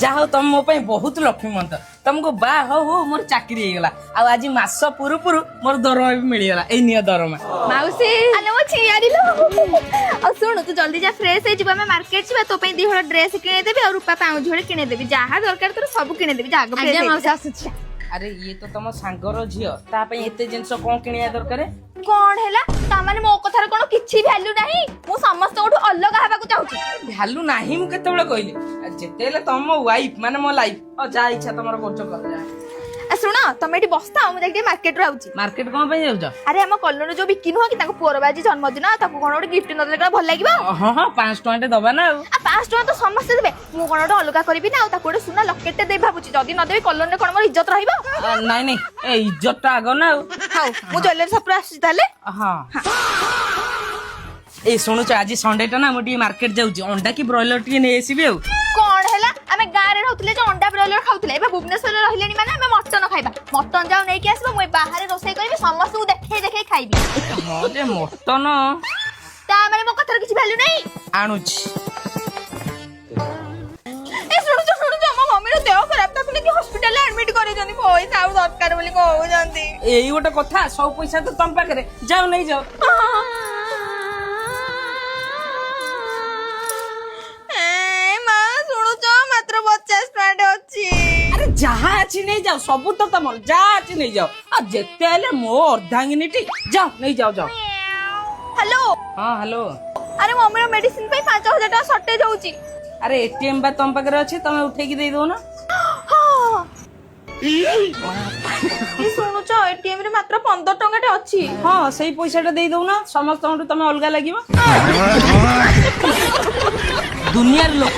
ଯାହା ହଉ ତମ ମୋ ପାଇଁ ବହୁତ ଲକ୍ଷ୍ମୀମନ୍ତ ତମକୁ ବା ହଉ ହଉ ମୋର ଚାକିରି ହେଇଗଲା ଆଉ ଆଜି ମାସ ପୂର୍ବରୁ ମୋର ଦରମା ବି ମିଳିଗଲା ଏଇ ନିଅ ଦରମା ମାଉସୀ ଆଲୋ ମୋ ଛିଆରିଲୋ ଆଉ ଶୁଣୁ ତୁ ଜଲ୍ଦି ଯା ଫ୍ରେଶ ହେଇଯିବ ଆମେ ମାର୍କେଟ ଯିବା ତୋ ପାଇଁ ଦି ହଳ ଡ୍ରେସ କିଣିଦେବି ଆଉ ରୂପା ପାଉଁଜି ହଳେ କିଣିଦେବି ଯାହା ଦରକାର ତୋର ସବୁ କିଣିଦେବି ଯା ଆଗ ଆଜ୍ଞା ମାଉସୀ ଆସୁଛି ଆରେ ଇଏ ତ ତମ ସାଙ୍ଗର ଝିଅ ତା ପାଇଁ ଏତେ ଜିନିଷ କଣ କିଣିବା ଦରକାର କଣ ହେଲା ତାମାନେ ମୋ କଥାର କଣ କିଛି ଭ୍ୟାଲୁ ନାହିଁ ମୁଁ ସମସ୍ତଙ୍କଠୁ ଅଲଗା ହେବାକୁ ଚାହୁଁଛି ଭ୍ୟାଲୁ ନାହିଁ ମୁଁ କେତେବେଳେ କହିଲି ଯେତେ ହେଲେ ତମ ୱାଇଫ ମାନେ ମୋ ଲାଇଫ ଯାହା ଇଚ୍ଛା ତମର କରୁଛ କର ଯା ଶୁଣ ତମେ ଏଠି ବସ୍ତା ମୁଁ ଯାଇକି ମାର୍କେଟରୁ ଆଉଛି ମାର୍କେଟ କଣ ପାଇଁ ଯାଉଛ ଆରେ ଆମ କଲୋନୀର ଯୋଉ ବିକି ନୁହଁ କି ତାଙ୍କ ପୁଅର ଆଜି ଜନ୍ମଦିନ ତାକୁ କଣ ଗୋଟେ ଗିଫ୍ଟ ନଦେଲେ କଣ ଭଲ ଲାଗିବ ହଁ ହଁ 500 ଟଙ୍କା ଦବା ନା ଆଉ 500 ଟଙ୍କା ତ ସମସ୍ତେ ଦେବେ ମୁଁ କଣ ଗୋଟେ ଅଲଗା କରିବି ନା ଆଉ ତାକୁ ଗୋଟେ ସୁନା ଲକେଟ ଦେଇ ଭାବୁଛି ଯଦି ନଦେବି କଲୋନୀରେ କଣ ମୋର ଇଜ୍ଜତ ରହିବ ନାଇଁ ନାଇଁ ଏ ଇଜ୍ଜତ ଟା ଆଗ ନା ଆଉ ହଉ ମୁଁ ଜ୍ୱେଲାରୀ ସପରୁ ଆସୁଛି ତାହେଲେ ହଁ ଏଇ ଶୁଣୁଛ ଆଜି ସଣ୍ଡେ ଟା ନା ମୁଁ ଟିକେ ମାର୍କେଟ ଯାଉଛି ଅଣ୍ଡା କି ବ୍ରଏଲର ଟିକେ ନେଇ ଆସିବି ଆଉ କଣ ହେଲା ଆମେ ଗାଁରେ ରହୁଥିଲେ ଯେ ଅଣ୍ଡା ବ୍ରଏଲର ଖାଉଥିଲେ ଏବେ ଭୁବନେଶ୍ୱରରେ ରହିଲେଣି ମାନେ ଆମେ ମଟନ ଖାଇବା ମଟନ ଯାଉ ନେଇକି ଆସିବ ମୁଁ ବାହାରେ ରୋଷେଇ କରିବି ସମସ୍ତଙ୍କୁ ଦେଖେଇ ଦେଖେଇ ଖାଇବି ହଁ ଯେ ମଟନ ତା ମାନେ ମୋ କଥାର କିଛି ଭ୍ୟାଲୁ ନାହିଁ ଆଣୁଛି ଏ ଶୁଣୁଛ ମୋ ମମିର ଦେହ ଖରାପ ତାକୁ ନେଇକି ହସ୍ପିଟାଲରେ ଆଡମିଟ କରିଛନ୍ତି ପଇସା ଆଉ ଦରକାର ବୋଲି କହୁଛନ୍ତି ଏଇ ଗୋଟେ କଥା ସବୁ ପଇସା ତ ତମ ପାଖରେ ଯାଅ ନେଇଯାଅ ଆରେ ଯାହା ଅଛି ନେଇଯାଅ ସବୁ ତ ତମର ଯାହା ଅଛି ନେଇଯାଅ ଆଉ ଯେତେ ହେଲେ ମୋ ଅର୍ଦ୍ଧାଙ୍ଗିନୀଟି ଯାଅ ନେଇଯାଅ ଯାଅ ହ୍ୟାଲୋ ହଁ ହ୍ୟାଲୋ ଆରେ ମମିର ମେଡିସିନ ପାଇଁ 5000 ଟଙ୍କା ସର୍ଟେଜ ହଉଛି ଆରେ ଏଟିଏମ ବା ତମ ପାଖରେ ଅଛି ତମେ ଉଠେଇକି ଦେଇ ଦଉନ ଶୁଣୁଛ ଏଟିଏମ ରେ ମାତ୍ର 15 ଟଙ୍କାଟେ ଅଛି ହଁ ସେଇ ପଇସାଟା ଦେଇ ଦଉନ ସମସ୍ତଙ୍କଠୁ ତମେ ଅଲଗା ଲାଗିବ ଦୁନିଆର ଲୋକ